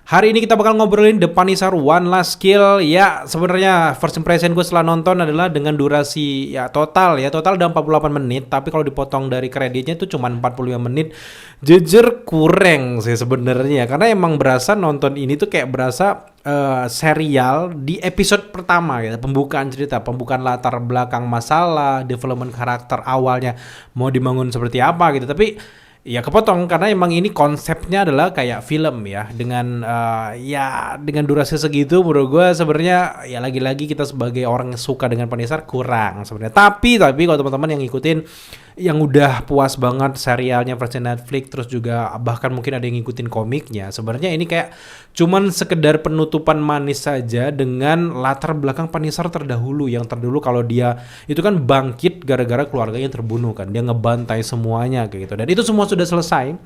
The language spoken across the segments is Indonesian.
Hari ini kita bakal ngobrolin The Punisher One Last Kill. Ya, sebenarnya first impression gue setelah nonton adalah dengan durasi total udah 48 menit, tapi kalau dipotong dari kreditnya itu cuma 45 menit. Jujur kurang sih sebenarnya, karena emang berasa nonton ini tuh kayak berasa serial di episode pertama gitu. Pembukaan cerita, pembukaan latar belakang masalah, development karakter awalnya mau dibangun seperti apa gitu. Tapi ya kepotong karena emang ini konsepnya adalah kayak film ya, dengan dengan durasi segitu menurut gue sebenarnya ya lagi-lagi kita sebagai orang yang suka dengan Punisher kurang sebenarnya. Tapi kalau teman-teman yang ngikutin, yang udah puas banget serialnya versi Netflix, terus juga bahkan mungkin ada yang ngikutin komiknya, sebenarnya ini kayak cuman sekedar penutupan manis saja dengan latar belakang Punisher terdahulu, yang terdahulu kalau dia itu kan bangkit gara-gara keluarganya terbunuh kan, dia ngebantai semuanya kayak gitu, dan itu semua sudah selesai.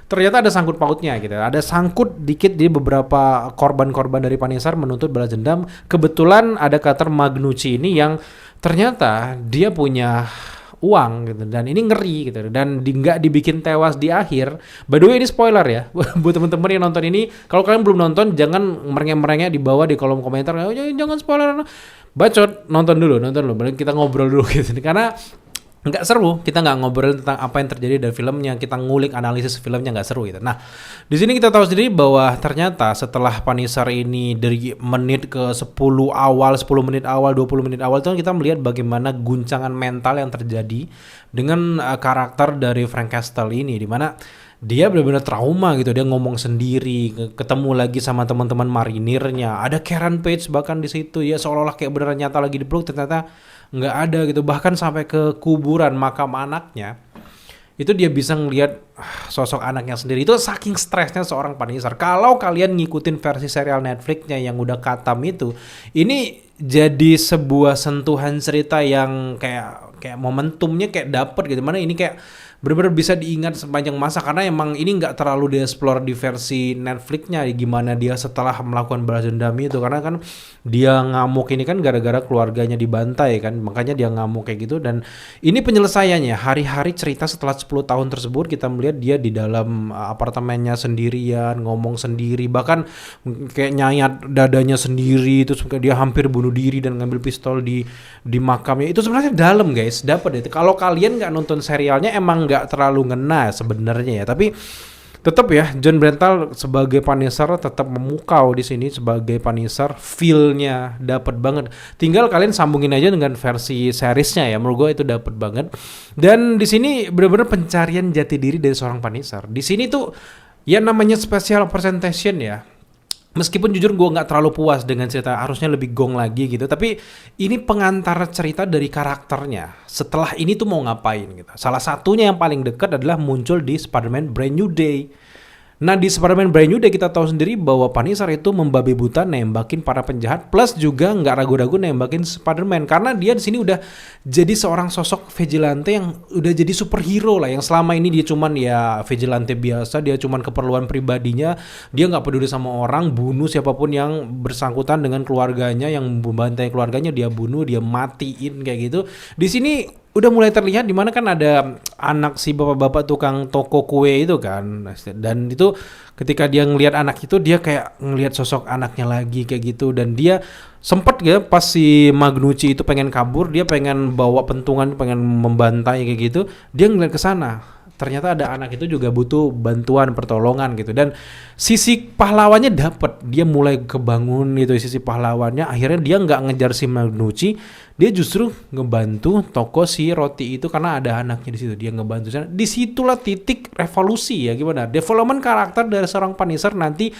Ternyata ada sangkut pautnya gitu. Ada sangkut dikit di beberapa korban-korban dari Punisher menuntut balas dendam. Kebetulan ada karakter Magnucci ini yang ternyata dia punya uang gitu, dan ini ngeri gitu, dan nggak dibikin tewas di akhir. By the way, ini spoiler ya buat teman-teman yang nonton ini. Kalau kalian belum nonton, jangan merengek-merengek di bawah di kolom komentar, oh, jangan spoiler, bacot, nonton dulu, kita ngobrol dulu gitu, karena nggak seru, kita nggak ngobrol tentang apa yang terjadi dari filmnya, kita ngulik analisis filmnya, nggak seru gitu. Nah, di sini kita tahu sendiri bahwa ternyata setelah Punisher ini dari menit ke 10 menit awal, 20 menit awal itu kita melihat bagaimana guncangan mental yang terjadi dengan karakter dari Frank Castle ini, di mana dia benar-benar trauma gitu. Dia ngomong sendiri, ketemu lagi sama teman-teman marinirnya, ada Karen Page bahkan di situ ya, seolah-olah kayak beneran nyata lagi dipeluk, ternyata nggak ada gitu. Bahkan sampai ke kuburan makam anaknya itu dia bisa ngelihat sosok anaknya sendiri. Itu saking stresnya seorang Punisher. Kalau kalian ngikutin versi serial Netflixnya yang udah katam itu, ini jadi sebuah sentuhan cerita yang kayak momentumnya kayak dapet gitu. Mana ini kayak benar-benar bisa diingat sepanjang masa, karena emang ini nggak terlalu dieksplor di versi Netflixnya gimana dia setelah melakukan balas dendam itu, karena kan dia ngamuk ini kan gara-gara keluarganya dibantai kan, makanya dia ngamuk kayak gitu. Dan ini penyelesaiannya hari-hari cerita setelah 10 tahun tersebut, kita melihat dia di dalam apartemennya sendirian, ngomong sendiri, bahkan kayak nyayat dadanya sendiri, terus dia hampir bunuh diri dan ngambil pistol di makamnya. Itu sebenarnya dalam guys, dapat itu. Kalau kalian nggak nonton serialnya emang nggak terlalu ngena sebenarnya ya, tapi tetap ya John Bernthal sebagai Punisher tetap memukau di sini sebagai Punisher, feel-nya dapat banget. Tinggal kalian sambungin aja dengan versi seriesnya ya, menurut gue itu dapat banget. Dan di sini benar-benar pencarian jati diri dari seorang Punisher. Di sini tuh ya namanya special presentation ya. Meskipun jujur gue nggak terlalu puas dengan cerita, harusnya lebih gong lagi gitu. Tapi ini pengantar cerita dari karakternya. Setelah ini tuh mau ngapain gitu. Salah satunya yang paling dekat adalah muncul di Spider-Man Brand New Day. Nah, di Spider-Man Brand New Day kita tahu sendiri bahwa Punisher itu membabi buta nembakin para penjahat, plus juga nggak ragu-ragu nembakin Spider-Man, karena dia di sini udah jadi seorang sosok vigilante yang udah jadi superhero lah. Yang selama ini dia cuman ya vigilante biasa, dia cuman keperluan pribadinya, dia nggak peduli sama orang, bunuh siapapun yang bersangkutan dengan keluarganya, yang membantai keluarganya dia bunuh, dia matiin kayak gitu. Di sini udah mulai terlihat, di mana kan ada anak si bapak-bapak tukang toko kue itu kan, dan itu ketika dia ngelihat anak itu, dia kayak ngelihat sosok anaknya lagi kayak gitu. Dan dia sempet ya pas si Magnucci itu pengen kabur, dia pengen bawa pentungan, pengen membantai kayak gitu, dia ngeliat ke sana. Ternyata ada anak itu juga butuh bantuan, pertolongan gitu. Dan sisi pahlawannya dapet, dia mulai kebangun gitu sisi pahlawannya. Akhirnya dia nggak ngejar si Magnucci, dia justru ngebantu toko si roti itu karena ada anaknya di situ. Dia ngebantu sana. Disitulah titik revolusi ya, gimana development karakter dari seorang Punisher nanti.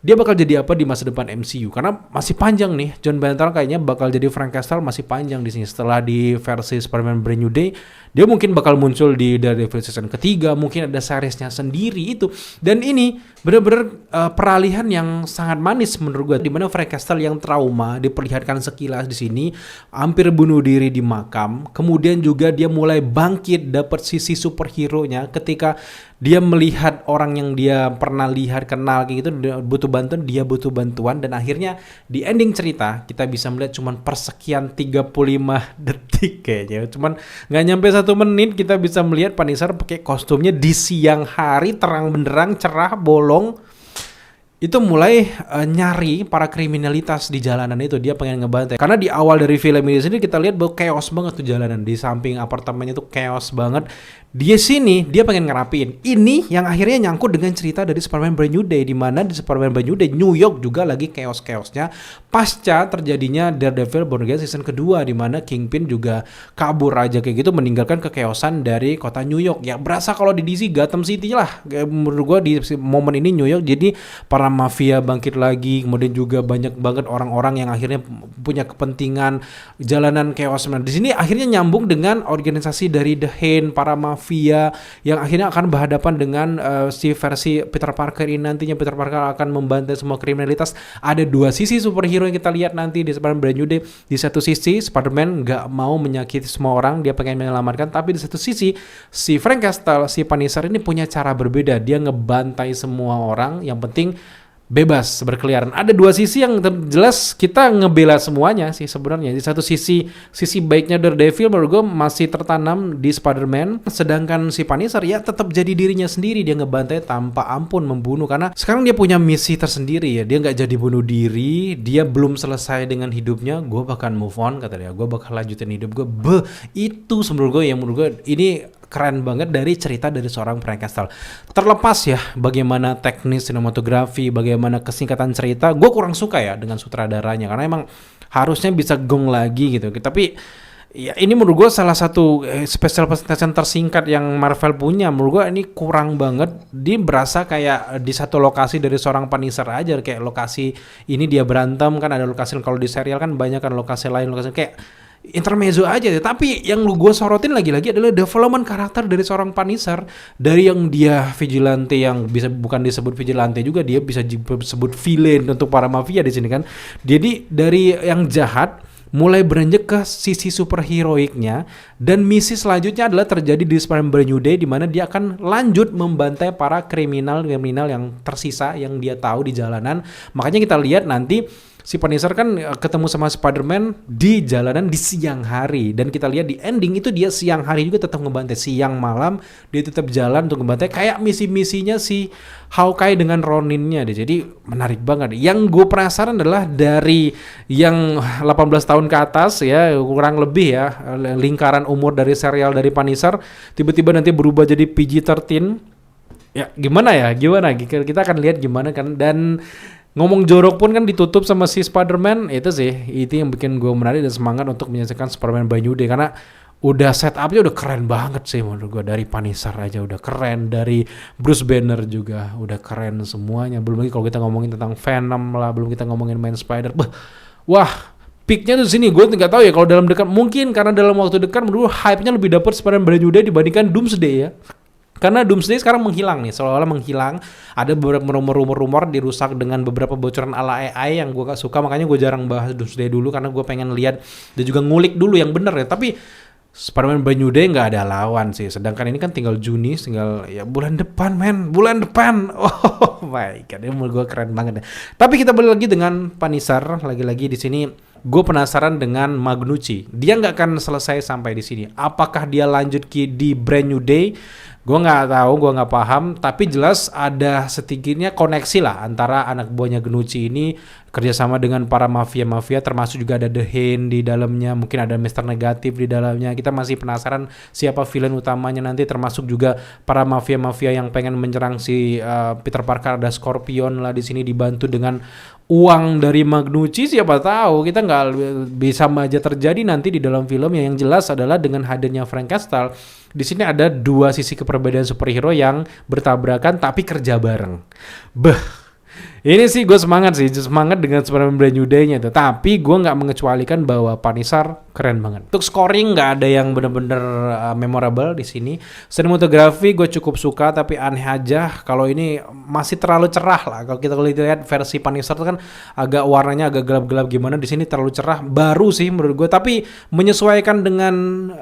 Dia bakal jadi apa di masa depan MCU, karena masih panjang nih. John Bernthal kayaknya bakal jadi Frank Castle masih panjang di sini. Setelah di versi Spider-Man Brand New Day, dia mungkin bakal muncul di Daredevil season ketiga, mungkin ada seriesnya sendiri itu. Dan ini benar-benar peralihan yang sangat manis menurut gue, di mana Frank Castle yang trauma diperlihatkan sekilas di sini, hampir bunuh diri di makam. Kemudian juga dia mulai bangkit, dapat sisi superhero-nya ketika dia melihat orang yang dia pernah lihat, kenal kayak gitu, butuh bantuan, dia butuh bantuan. Dan akhirnya di ending cerita kita bisa melihat cuman persekian 35 detik kayaknya, cuman nggak nyampe 1 menit kita bisa melihat Punisher pakai kostumnya di siang hari, terang benderang, cerah, bolong. itu mulai nyari para kriminalitas di jalanan itu. Dia pengen ngebantai. Karena di awal dari film ini sendiri kita lihat bahwa chaos banget tuh jalanan. Di samping apartemennya tuh chaos banget. Dia sini dia pengen ngerapiin. Ini yang akhirnya nyangkut dengan cerita dari Superman Brand New Day, di mana di Superman Brand New Day New York juga lagi chaos-chaosnya pasca terjadinya Daredevil Born Again season kedua, di mana Kingpin juga kabur aja kayak gitu, meninggalkan kekeosan dari kota New York. Ya berasa kalau di DC Gotham City lah. Menurut gua di momen ini New York jadi para mafia bangkit lagi, kemudian juga banyak banget orang-orang yang akhirnya punya kepentingan jalanan chaos. Nah, di sini akhirnya nyambung dengan organisasi dari The Hand, para mafia yang akhirnya akan berhadapan dengan si versi Peter Parker ini. Nantinya Peter Parker akan membantai semua kriminalitas. Ada dua sisi superhero yang kita lihat nanti di Spider-Man Brand New Day. Di satu sisi Spider-Man nggak mau menyakiti semua orang, dia pengen menyelamatkan. Tapi di satu sisi si Frank Castle, si Punisher ini punya cara berbeda. Dia ngebantai semua orang, yang penting bebas berkeliaran. Ada dua sisi yang jelas kita ngebela semuanya sih sebenarnya. Di satu sisi baiknya Daredevil menurut gue masih tertanam di Spider-Man, sedangkan si Punisher ya tetap jadi dirinya sendiri. Dia ngebantai tanpa ampun, membunuh, karena sekarang dia punya misi tersendiri ya. Dia nggak jadi bunuh diri, dia belum selesai dengan hidupnya. Gue bahkan move on kata dia, gue bakal lanjutin hidup gue. Itu menurut gue ini keren banget dari cerita dari seorang Frank Castle. Terlepas ya bagaimana teknis sinematografi, bagaimana kesingkatan cerita, gue kurang suka ya dengan sutradaranya, karena emang harusnya bisa gong lagi gitu. Tapi ya ini menurut gue salah satu special presentation tersingkat yang Marvel punya. Menurut gue ini kurang banget. Dia berasa kayak di satu lokasi dari seorang Punisher aja, kayak lokasi ini dia berantem kan, ada lokasi kalau di serial kan banyak kan lokasi lain, lokasi kayak intermezzo aja. Tapi yang gue sorotin lagi-lagi adalah development karakter dari seorang Punisher. Dari yang dia vigilante, yang bisa bukan disebut vigilante juga, dia bisa disebut villain untuk para mafia di sini kan. Jadi dari yang jahat mulai beranjak ke sisi superheroiknya, dan misi selanjutnya adalah terjadi di Spider-Man Brand New Day, di mana dia akan lanjut membantai para kriminal yang tersisa yang dia tahu di jalanan. Makanya kita lihat nanti si Punisher kan ketemu sama Spider-Man di jalanan di siang hari, dan kita lihat di ending itu dia siang hari juga tetap ngebantai, siang malam dia tetap jalan untuk ngebantai, kayak misi-misinya si Hawkeye dengan Ronin-nya deh. Jadi menarik banget. Yang gue penasaran adalah dari yang 18 tahun ke atas ya, kurang lebih ya, lingkaran umur dari serial dari Punisher tiba-tiba nanti berubah jadi PG-13. Ya gimana kita akan lihat gimana kan. Dan ngomong jorok pun kan ditutup sama si Spider-Man. Itu yang bikin gue menarik dan semangat untuk menyaksikan Superman Brand New Day, karena udah setup-nya udah keren banget sih menurut gue. Dari Punisher aja udah keren, dari Bruce Banner juga udah keren semuanya. Belum lagi kalau kita ngomongin tentang Venom lah, belum kita ngomongin Man Spider. Wah, peaknya tuh sini. Gue nggak tahu ya kalau dalam dekat, mungkin karena dalam waktu dekat menurut gue hype-nya lebih dapet Spider-Man Brand New Day dibandingkan Doomsday ya. Karena Doomsday sekarang menghilang nih, seolah-olah menghilang. Ada beberapa rumor-rumor dirusak dengan beberapa bocoran ala AI yang gue gak suka. Makanya gue jarang bahas Doomsday dulu, karena gue pengen lihat dan juga ngulik dulu yang bener ya. Tapi Spider-Man Brand New Day gak ada lawan sih. Sedangkan ini kan tinggal Juni, tinggal ya bulan depan bulan depan. Oh my god, ini menurut gue keren banget ya. Tapi kita balik lagi dengan Punisher. Lagi-lagi di sini gue penasaran dengan Magnucci. Dia nggak akan selesai sampai di sini. Apakah dia lanjut di Brand New Day? Gue nggak tahu, gue nggak paham. Tapi jelas ada sedikitnya koneksi lah antara anak buahnya Magnucci ini kerjasama dengan para mafia-mafia, termasuk juga ada The Hand di dalamnya. Mungkin ada Mr. Negatif di dalamnya. Kita masih penasaran siapa villain utamanya nanti, termasuk juga para mafia-mafia yang pengen menyerang si Peter Parker. Ada Scorpion lah di sini dibantu dengan uang dari Magnucci. Siapa tahu, kita nggak bisa aja terjadi nanti di dalam film. Yang jelas adalah dengan hadirnya Frank Castle di sini ada dua sisi keperbedaan superhero yang bertabrakan tapi kerja bareng. Ini sih gue semangat dengan Superman Brand New Day-nya itu. Tapi gue nggak mengecualikan bahwa Punisher keren banget. Untuk scoring nggak ada yang bener-bener memorable di sini. Sinematografi gue cukup suka, tapi aneh aja kalau ini masih terlalu cerah lah. Kalau kita lihat versi Punisher itu kan agak warnanya agak gelap-gelap gimana. Di sini terlalu cerah. Baru sih menurut gue, tapi menyesuaikan dengan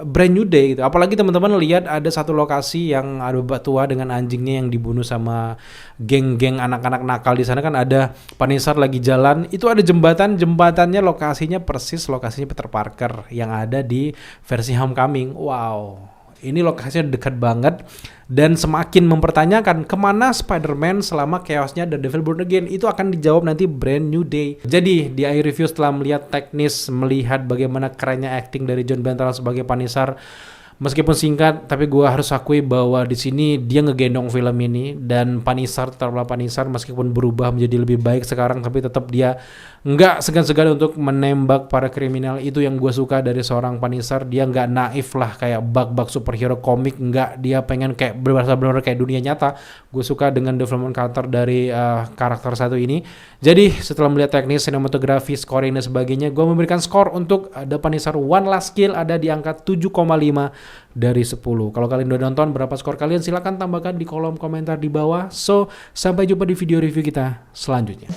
Brand New Day gitu. Apalagi teman-teman lihat ada satu lokasi yang ada bapak tua dengan anjingnya yang dibunuh sama geng-geng anak-anak nakal di sana kan. Ada Punisher lagi jalan, itu ada jembatannya lokasinya persis lokasinya Peter Parker yang ada di versi Homecoming. Wow, ini lokasinya dekat banget dan semakin mempertanyakan kemana Spider-Man selama chaosnya The Devil Born Again. Itu akan dijawab nanti Brand New Day. Jadi di akhir review setelah melihat teknis, melihat bagaimana kerennya acting dari John Bernthal sebagai Punisher, meskipun singkat, tapi gue harus akui bahwa di sini dia ngegendong film ini, dan Punisher tetaplah Punisher meskipun berubah menjadi lebih baik sekarang, tapi tetap dia nggak segan-segan untuk menembak para kriminal. Itu yang gue suka dari seorang Punisher. Dia nggak naif lah kayak bug-bug superhero komik, nggak, dia pengen kayak benar-benar kayak dunia nyata. Gue suka dengan development karakter dari karakter satu ini. Jadi setelah melihat teknis, sinematografi, scoring dan sebagainya, gue memberikan skor untuk The Punisher One Last Kill ada di angka 7,5 dari 10. Kalau kalian udah nonton, berapa skor kalian? Silahkan tambahkan di kolom komentar di bawah. So, sampai jumpa di video review kita selanjutnya.